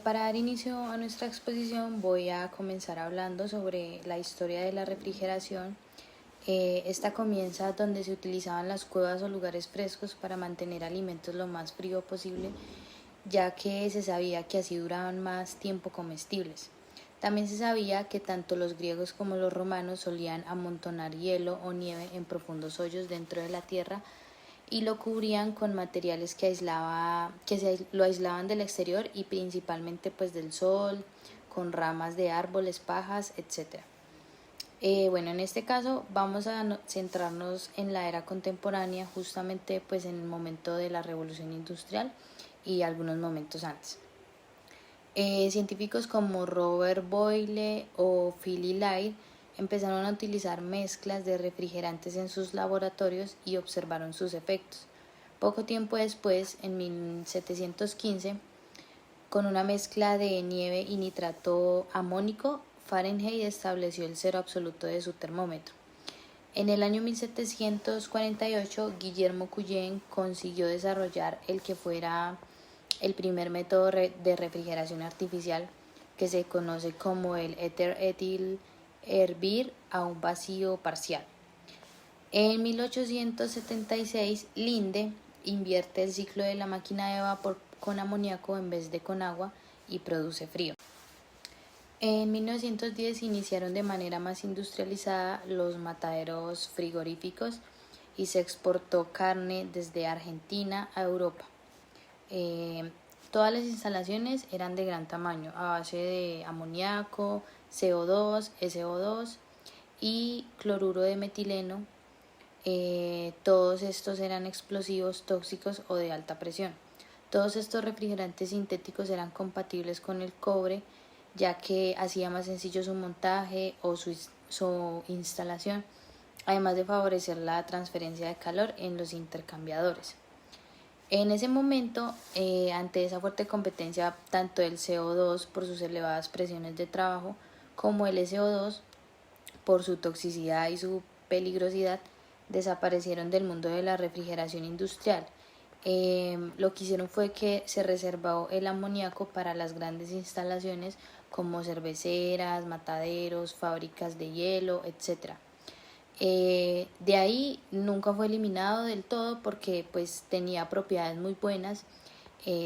Para dar inicio a nuestra exposición voy a comenzar hablando sobre la historia de la refrigeración. Esta comienza donde se utilizaban las cuevas o lugares frescos para mantener alimentos lo más frío posible, ya que se sabía que así duraban más tiempo comestibles. También se sabía que tanto los griegos como los romanos solían amontonar hielo o nieve en profundos hoyos dentro de la tierra y lo cubrían con materiales lo aislaban del exterior y principalmente pues del sol, con ramas de árboles, pajas, etc. Bueno, en este caso vamos a centrarnos en la era contemporánea, justamente pues en el momento de la revolución industrial y algunos momentos antes. Científicos como Robert Boyle o Philip Light empezaron a utilizar mezclas de refrigerantes en sus laboratorios y observaron sus efectos. Poco tiempo después, en 1715, con una mezcla de nieve y nitrato amónico, Fahrenheit estableció el cero absoluto de su termómetro. En el año 1748, Guillermo Cullen consiguió desarrollar el que fuera el primer método de refrigeración artificial, que se conoce como el éter etil hervir a un vacío parcial. En 1876, Linde invierte el ciclo de la máquina de vapor con amoníaco en vez de con agua y produce frío. En 1910 iniciaron de manera más industrializada los mataderos frigoríficos y se exportó carne desde Argentina a Europa. Todas las instalaciones eran de gran tamaño, a base de amoníaco, CO2, SO2 y cloruro de metileno. Todos estos eran explosivos, tóxicos o de alta presión. Todos estos refrigerantes sintéticos eran compatibles con el cobre, ya que hacía más sencillo su montaje o su instalación, además de favorecer la transferencia de calor en los intercambiadores. En ese momento, ante esa fuerte competencia, tanto el CO2 por sus elevadas presiones de trabajo como el SO2 por su toxicidad y su peligrosidad, desaparecieron del mundo de la refrigeración industrial. Lo que hicieron fue que se reservó el amoníaco para las grandes instalaciones como cerveceras, mataderos, fábricas de hielo, etc. De ahí nunca fue eliminado del todo porque pues tenía propiedades muy buenas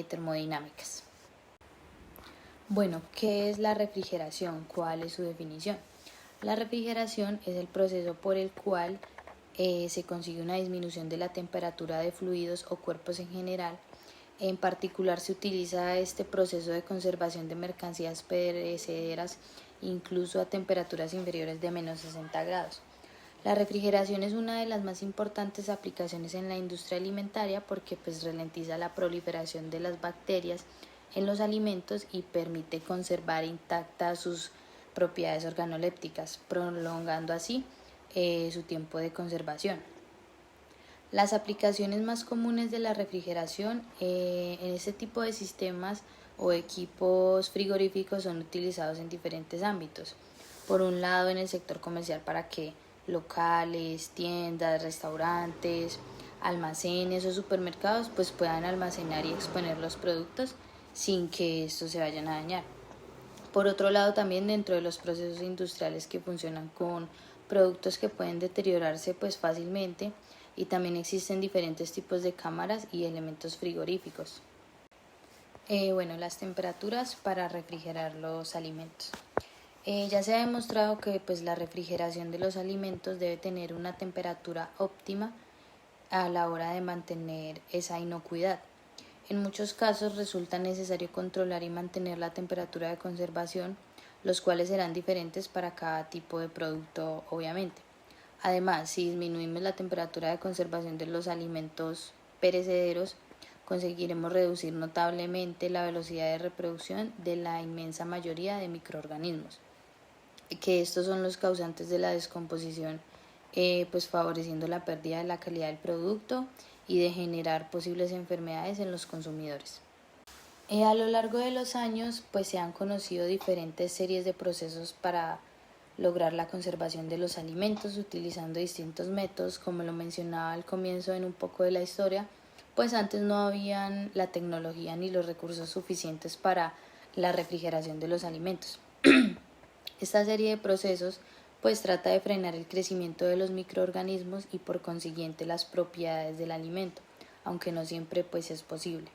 termodinámicas. Bueno, ¿qué es la refrigeración? ¿Cuál es su definición? La refrigeración es el proceso por el cual se consigue una disminución de la temperatura de fluidos o cuerpos en general. En particular se utiliza este proceso de conservación de mercancías perecederas incluso a temperaturas inferiores de menos 60 grados. La refrigeración es una de las más importantes aplicaciones en la industria alimentaria porque pues ralentiza la proliferación de las bacterias en los alimentos y permite conservar intactas sus propiedades organolépticas, prolongando así su tiempo de conservación. Las aplicaciones más comunes de la refrigeración en este tipo de sistemas o equipos frigoríficos son utilizados en diferentes ámbitos. Por un lado, en el sector comercial para que locales, tiendas, restaurantes, almacenes o supermercados pues puedan almacenar y exponer los productos sin que estos se vayan a dañar. Por otro lado, también dentro de los procesos industriales que funcionan con productos que pueden deteriorarse pues fácilmente, y también existen diferentes tipos de cámaras y elementos frigoríficos. Las temperaturas para refrigerar los alimentos. Ya se ha demostrado que pues, la refrigeración de los alimentos debe tener una temperatura óptima a la hora de mantener esa inocuidad. En muchos casos resulta necesario controlar y mantener la temperatura de conservación, los cuales serán diferentes para cada tipo de producto, obviamente. Además, si disminuimos la temperatura de conservación de los alimentos perecederos, conseguiremos reducir notablemente la velocidad de reproducción de la inmensa mayoría de microorganismos, que estos son los causantes de la descomposición, pues favoreciendo la pérdida de la calidad del producto y de generar posibles enfermedades en los consumidores. A lo largo de los años, pues se han conocido diferentes series de procesos para lograr la conservación de los alimentos utilizando distintos métodos, como lo mencionaba al comienzo en un poco de la historia, pues antes no habían la tecnología ni los recursos suficientes para la refrigeración de los alimentos. Esta serie de procesos pues trata de frenar el crecimiento de los microorganismos y por consiguiente las propiedades del alimento, aunque no siempre pues es posible.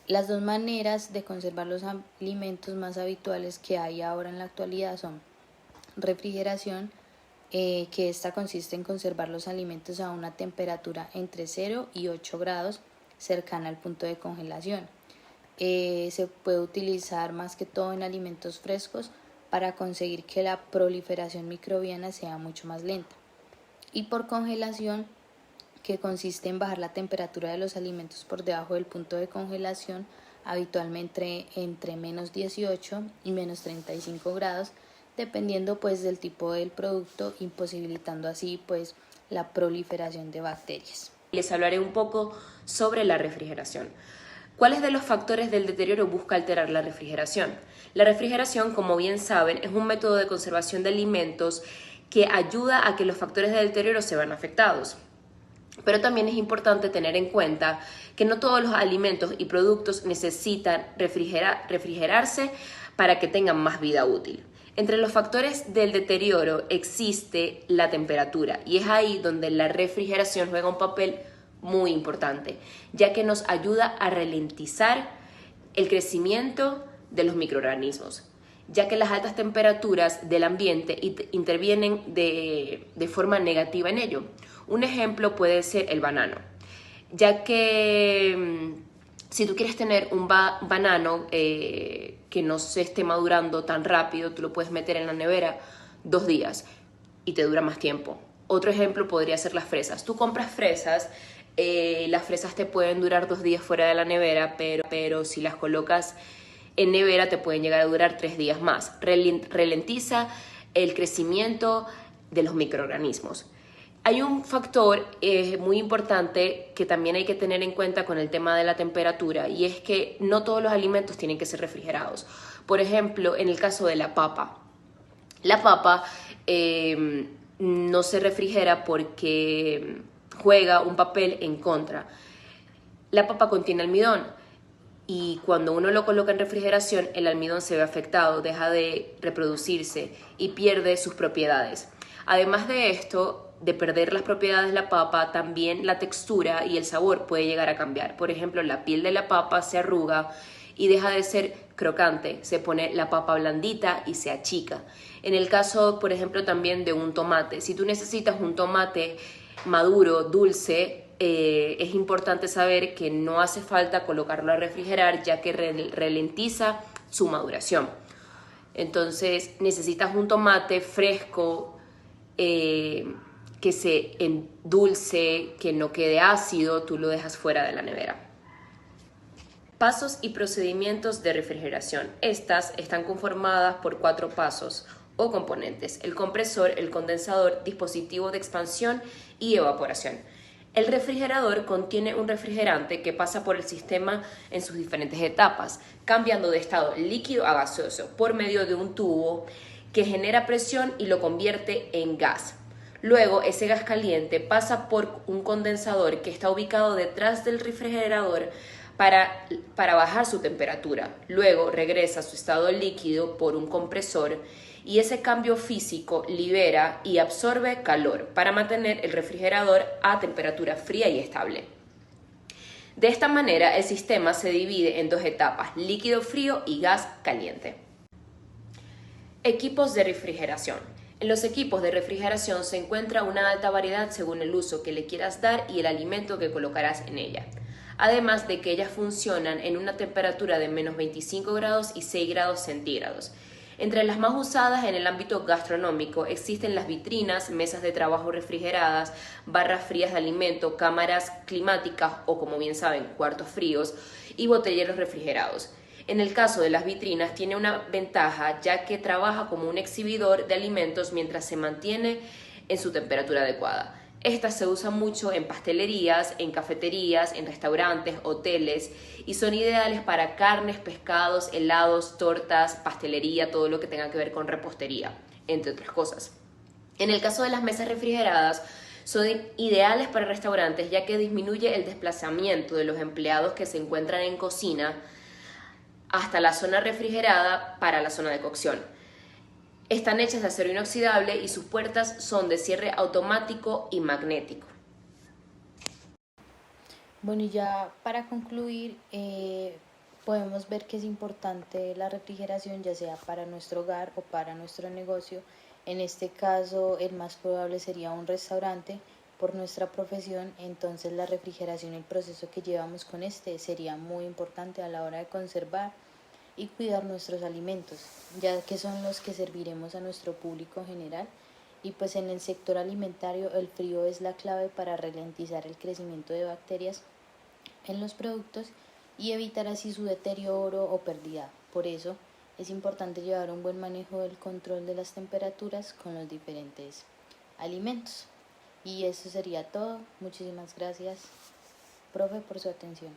Las dos maneras de conservar los alimentos más habituales que hay ahora en la actualidad son refrigeración, que esta consiste en conservar los alimentos a una temperatura entre 0 y 8 grados cercana al punto de congelación. Se puede utilizar más que todo en alimentos frescos para conseguir que la proliferación microbiana sea mucho más lenta. Y por congelación, que consiste en bajar la temperatura de los alimentos por debajo del punto de congelación, habitualmente entre menos 18 y menos 35 grados, dependiendo pues del tipo del producto, imposibilitando así pues la proliferación de bacterias. Les hablaré un poco sobre la refrigeración. ¿Cuáles de los factores del deterioro busca alterar la refrigeración? La refrigeración, como bien saben, es un método de conservación de alimentos que ayuda a que los factores del deterioro se vean afectados. Pero también es importante tener en cuenta que no todos los alimentos y productos necesitan refrigerarse para que tengan más vida útil. Entre los factores del deterioro existe la temperatura y es ahí donde la refrigeración juega un papel muy importante, ya que nos ayuda a ralentizar el crecimiento de los microorganismos, ya que las altas temperaturas del ambiente intervienen de forma negativa en ello. Un ejemplo puede ser el banano, ya que si tú quieres tener un banano que no se esté madurando tan rápido, tú lo puedes meter en la nevera 2 días y te dura más tiempo. Otro ejemplo podría ser las fresas. Tú compras fresas, las fresas te pueden durar 2 días fuera de la nevera, pero si las colocas en nevera te pueden llegar a durar 3 días más. Ralentiza el crecimiento de los microorganismos. Hay un factor muy importante que también hay que tener en cuenta con el tema de la temperatura, y es que no todos los alimentos tienen que ser refrigerados. Por ejemplo, en el caso de la papa. La papa no se refrigera porque juega un papel en contra. La papa contiene almidón y cuando uno lo coloca en refrigeración, el almidón se ve afectado, deja de reproducirse y pierde sus propiedades. Además de esto, de perder las propiedades de la papa, también la textura y el sabor puede llegar a cambiar. Por ejemplo, la piel de la papa se arruga y deja de ser crocante, se pone la papa blandita y se achica. En el caso, por ejemplo, también de un tomate, si tú necesitas un tomate maduro, dulce, es importante saber que no hace falta colocarlo a refrigerar, ya que ralentiza su maduración. Entonces necesitas un tomate fresco, que se endulce, que no quede ácido, tú lo dejas fuera de la nevera. Pasos y procedimientos de refrigeración. Estas están conformadas por 4 pasos o componentes: el compresor, el condensador, dispositivo de expansión y evaporación. El refrigerador contiene un refrigerante que pasa por el sistema en sus diferentes etapas, cambiando de estado líquido a gaseoso por medio de un tubo que genera presión y lo convierte en gas. Luego, ese gas caliente pasa por un condensador que está ubicado detrás del refrigerador para bajar su temperatura. Luego regresa a su estado líquido por un compresor y ese cambio físico libera y absorbe calor para mantener el refrigerador a temperatura fría y estable. De esta manera, el sistema se divide en 2 etapas: líquido frío y gas caliente. Equipos de refrigeración. En los equipos de refrigeración se encuentra una alta variedad según el uso que le quieras dar y el alimento que colocarás en ella. Además de que ellas funcionan en una temperatura de menos 25 grados y 6 grados centígrados. Entre las más usadas en el ámbito gastronómico existen las vitrinas, mesas de trabajo refrigeradas, barras frías de alimento, cámaras climáticas o, como bien saben, cuartos fríos y botelleros refrigerados. En el caso de las vitrinas tiene una ventaja, ya que trabaja como un exhibidor de alimentos mientras se mantiene en su temperatura adecuada. Estas se usan mucho en pastelerías, en cafeterías, en restaurantes, hoteles y son ideales para carnes, pescados, helados, tortas, pastelería, todo lo que tenga que ver con repostería, entre otras cosas. En el caso de las mesas refrigeradas, Son ideales para restaurantes ya que disminuye el desplazamiento de los empleados que se encuentran en cocina hasta la zona refrigerada para la zona de cocción. Están hechas de acero inoxidable y sus puertas son de cierre automático y magnético. Bueno, y ya para concluir, podemos ver que es importante la refrigeración, ya sea para nuestro hogar o para nuestro negocio. En este caso, el más probable sería un restaurante por nuestra profesión, entonces la refrigeración y el proceso que llevamos con este sería muy importante a la hora de conservar y cuidar nuestros alimentos, ya que son los que serviremos a nuestro público general. Y pues en el sector alimentario el frío es la clave para ralentizar el crecimiento de bacterias en los productos y evitar así su deterioro o pérdida. Por eso es importante llevar un buen manejo del control de las temperaturas con los diferentes alimentos. Y eso sería todo. Muchísimas gracias, profe, por su atención.